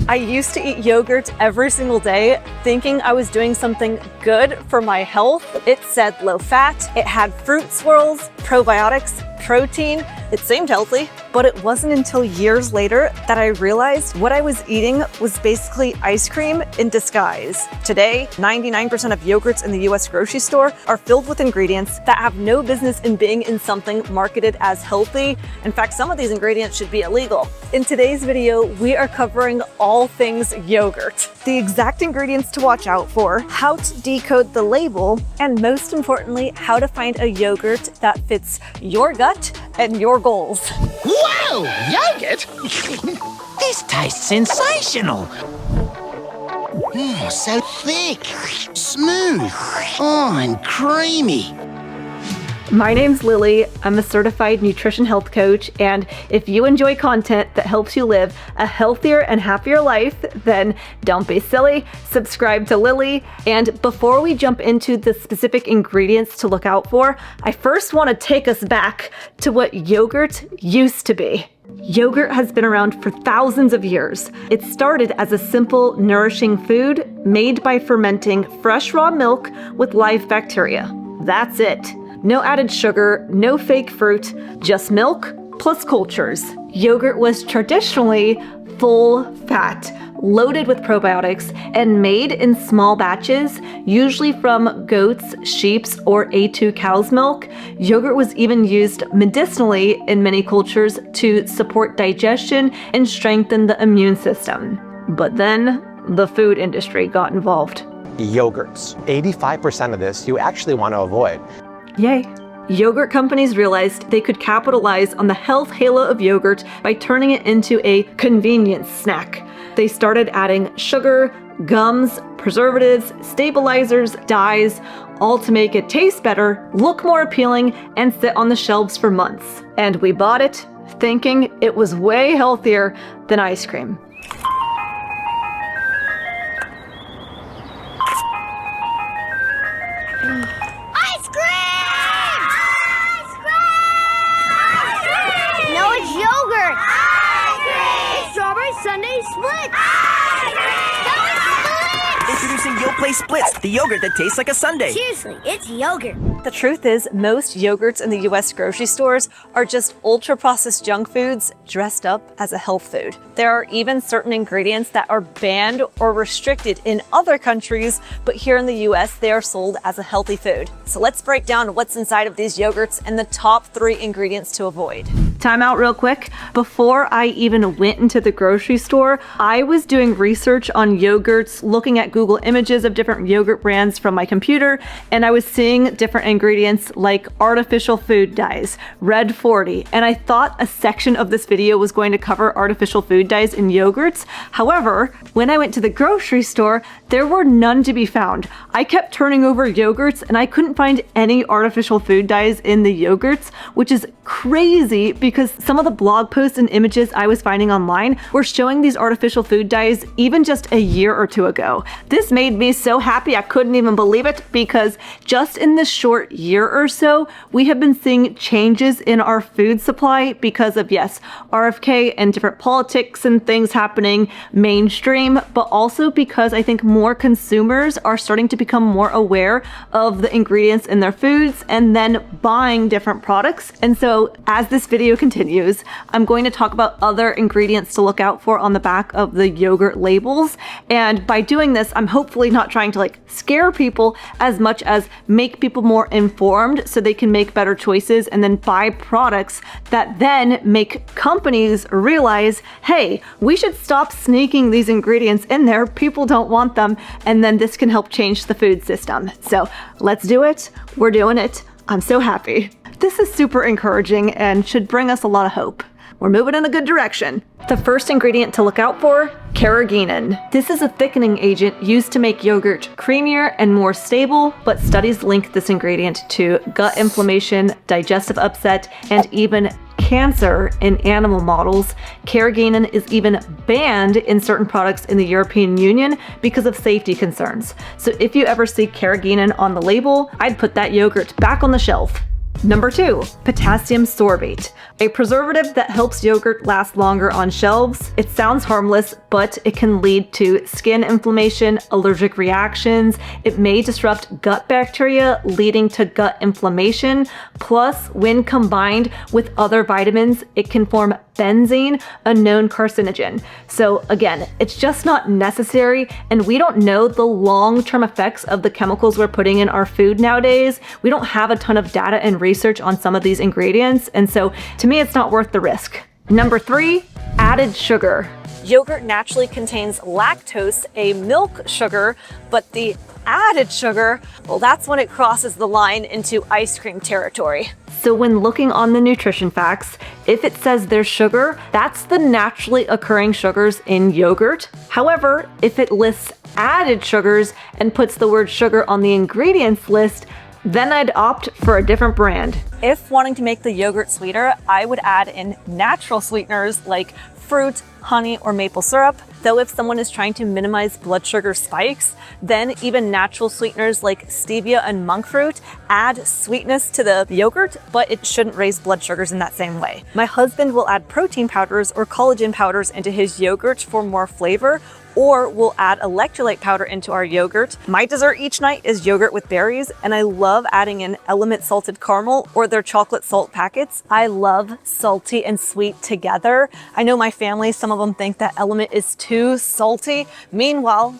I used to eat yogurt every single day, thinking I was doing something good for my health. It said low fat, it had fruit swirls, probiotics, protein. It seemed healthy, but it wasn't until years later that I realized what I was eating was basically ice cream in disguise. Today, 99% of yogurts in the US grocery store are filled with ingredients that have no business in being in something marketed as healthy. In fact, some of these ingredients should be illegal. In today's video, we are covering all things yogurt, the exact ingredients to watch out for, how to decode the label, and most importantly, how to find a yogurt that fits your gut and your goals. Whoa! Yogurt? This tastes sensational. Oh, so thick, smooth, and creamy. My name's Lillie. I'm a certified nutrition health coach, and if you enjoy content that helps you live a healthier and happier life, then don't be silly, subscribe to Lillie. And before we jump into the specific ingredients to look out for, I first want to take us back to what yogurt used to be. Yogurt has been around for thousands of years. It started as a simple, nourishing food made by fermenting fresh raw milk with live bacteria. That's it. No added sugar, no fake fruit, just milk plus cultures. Yogurt was traditionally full fat, loaded with probiotics, and made in small batches, usually from goats, sheep's, or A2 cow's milk. Yogurt was even used medicinally in many cultures to support digestion and strengthen the immune system. But then the food industry got involved. Yogurts. 85% of this you actually want to avoid. Yay. Yogurt companies realized they could capitalize on the health halo of yogurt by turning it into a convenience snack. They started adding sugar, gums, preservatives, stabilizers, dyes, all to make it taste better, look more appealing, and sit on the shelves for months. And we bought it, thinking it was way healthier than ice cream. Sunday split! Introducing YoPlay Splits, the yogurt that tastes like a sundae. Seriously, it's yogurt. The truth is, most yogurts in the US grocery stores are just ultra-processed junk foods dressed up as a health food. There are even certain ingredients that are banned or restricted in other countries, but here in the US, they are sold as a healthy food. So let's break down what's inside of these yogurts and the top 3 ingredients to avoid. Time out real quick. Before I even went into the grocery store, I was doing research on yogurts, looking at Google images of different yogurt brands from my computer, and I was seeing different ingredients like artificial food dyes, red 40, and I thought a section of this video was going to cover artificial food dyes in yogurts. However, when I went to the grocery store, there were none to be found. I kept turning over yogurts and I couldn't find any artificial food dyes in the yogurts, which is crazy because some of the blog posts and images I was finding online were showing these artificial food dyes even just a year or 2 ago. This made me so happy I couldn't even believe it, because just in this short year or so, we have been seeing changes in our food supply because of, yes, RFK and different politics and things happening mainstream, but also because I think more consumers are starting to become more aware of the ingredients in their foods and then buying different products. And so as this video continues, I'm going to talk about other ingredients to look out for on the back of the yogurt labels. And by doing this, I'm hopefully not trying to scare people as much as make people more informed so they can make better choices and then buy products that then make companies realize, hey, we should stop sneaking these ingredients in there. People don't want them. And then this can help change the food system. So let's do it. We're doing it. I'm so happy. This is super encouraging and should bring us a lot of hope. We're moving in a good direction. The first ingredient to look out for, carrageenan. This is a thickening agent used to make yogurt creamier and more stable, but studies link this ingredient to gut inflammation, digestive upset, and even cancer in animal models. Carrageenan is even banned in certain products in the European Union because of safety concerns. So if you ever see carrageenan on the label, I'd put that yogurt back on the shelf. Number 2, potassium sorbate, a preservative that helps yogurt last longer on shelves. It sounds harmless, but it can lead to skin inflammation, allergic reactions. It may disrupt gut bacteria, leading to gut inflammation. Plus, when combined with other vitamins, it can form benzene, a known carcinogen. So again, it's just not necessary, and we don't know the long-term effects of the chemicals we're putting in our food nowadays. We don't have a ton of data and research on some of these ingredients, and so to me, it's not worth the risk. Number 3, added sugar. Yogurt naturally contains lactose, a milk sugar, but the added sugar, well, that's when it crosses the line into ice cream territory. So when looking on the nutrition facts, if it says there's sugar, that's the naturally occurring sugars in yogurt. However, if it lists added sugars and puts the word sugar on the ingredients list, then I'd opt for a different brand. If wanting to make the yogurt sweeter, I would add in natural sweeteners like fruit, honey, or maple syrup. Though if someone is trying to minimize blood sugar spikes, then even natural sweeteners like stevia and monk fruit add sweetness to the yogurt, but it shouldn't raise blood sugars in that same way. My husband will add protein powders or collagen powders into his yogurt for more flavor, or we'll add electrolyte powder into our yogurt. My dessert each night is yogurt with berries, and I love adding in Element salted caramel or their chocolate salt packets. I love salty and sweet together. I know my family, some of them think that Element is too salty. Meanwhile,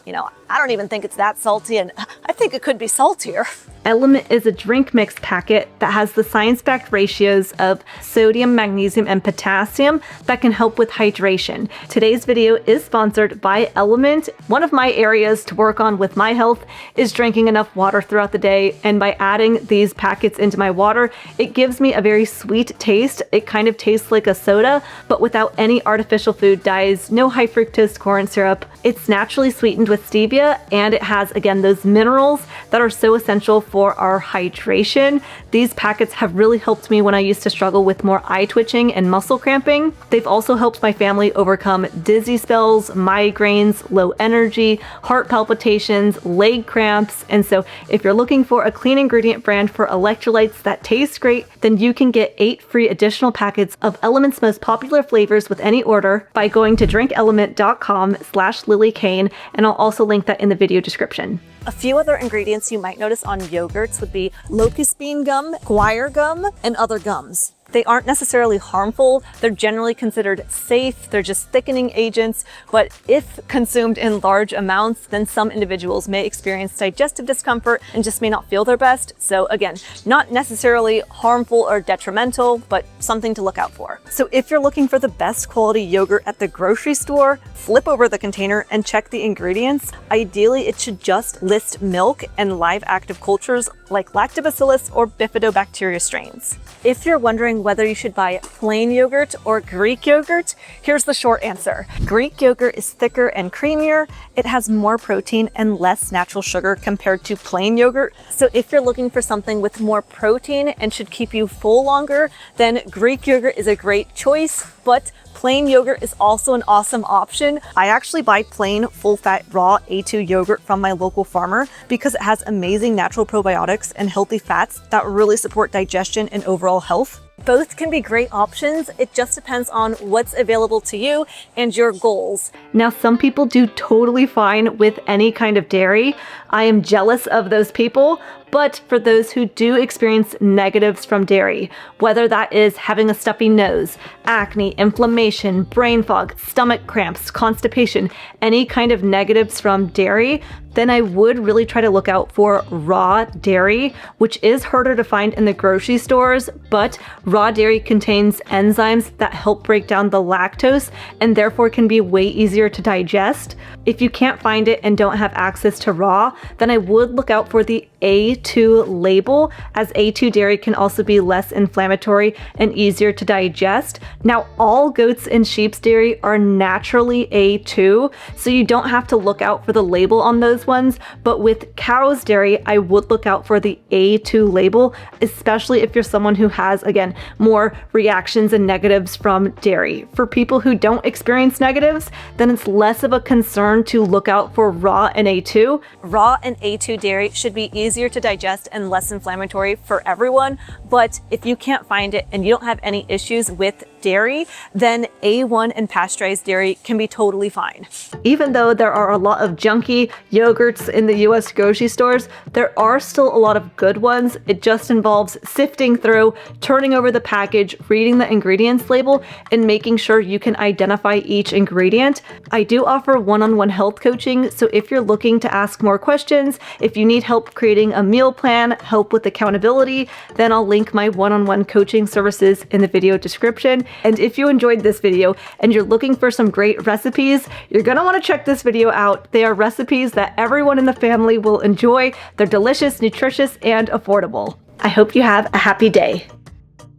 I don't even think it's that salty, and I think it could be saltier. Element is a drink mix packet that has the science-backed ratios of sodium, magnesium, and potassium that can help with hydration. Today's video is sponsored by Element. One of my areas to work on with my health is drinking enough water throughout the day, and by adding these packets into my water, it gives me a very sweet taste. It kind of tastes like a soda, but without any artificial food dyes, no high fructose corn syrup. It's naturally sweetened with stevia, and it has, again, those minerals that are so essential for our hydration. These packets have really helped me when I used to struggle with more eye twitching and muscle cramping. They've also helped my family overcome dizzy spells, migraines, low energy, heart palpitations, leg cramps. And so if you're looking for a clean ingredient brand for electrolytes that taste great, then you can get 8 free additional packets of Element's most popular flavors with any order by going to drinkelement.com/LillieKane, and I'll also link that in the video description. A few other ingredients you might notice on yogurts would be locust bean gum, guar gum, and other gums. They aren't necessarily harmful. They're generally considered safe. They're just thickening agents, but if consumed in large amounts, then some individuals may experience digestive discomfort and just may not feel their best. So again, not necessarily harmful or detrimental, but something to look out for. So if you're looking for the best quality yogurt at the grocery store, flip over the container and check the ingredients. Ideally, it should just list milk and live active cultures like lactobacillus or bifidobacteria strains. If you're wondering whether you should buy plain yogurt or Greek yogurt, here's the short answer. Greek yogurt is thicker and creamier. It has more protein and less natural sugar compared to plain yogurt. So if you're looking for something with more protein and should keep you full longer, then Greek yogurt is a great choice, but plain yogurt is also an awesome option. I actually buy plain full-fat raw A2 yogurt from my local farmer because it has amazing natural probiotics and healthy fats that really support digestion and overall health. Both can be great options. It just depends on what's available to you and your goals. Now, some people do totally fine with any kind of dairy. I am jealous of those people. But for those who do experience negatives from dairy, whether that is having a stuffy nose, acne, inflammation, brain fog, stomach cramps, constipation, any kind of negatives from dairy, then I would really try to look out for raw dairy, which is harder to find in the grocery stores, but raw dairy contains enzymes that help break down the lactose and therefore can be way easier to digest. If you can't find it and don't have access to raw, then I would look out for the A2 label, as A2 dairy can also be less inflammatory and easier to digest. Now, all goats and sheep's dairy are naturally A2, so you don't have to look out for the label on those those ones, but with cow's dairy, I would look out for the A2 label, especially if you're someone who has, again, more reactions and negatives from dairy. For people who don't experience negatives, then it's less of a concern to look out for raw and A2. Raw and A2 dairy should be easier to digest and less inflammatory for everyone, but if you can't find it and you don't have any issues with dairy, then A1 and pasteurized dairy can be totally fine. Even though there are a lot of junky yogurts in the US grocery stores, there are still a lot of good ones. It just involves sifting through, turning over the package, reading the ingredients label, and making sure you can identify each ingredient. I do offer one-on-one health coaching, so if you're looking to ask more questions, if you need help creating a meal plan, help with accountability, then I'll link my one-on-one coaching services in the video description. And if you enjoyed this video and you're looking for some great recipes, you're gonna wanna check this video out. They are recipes that everyone in the family will enjoy. They're delicious, nutritious, and affordable. I hope you have a happy day.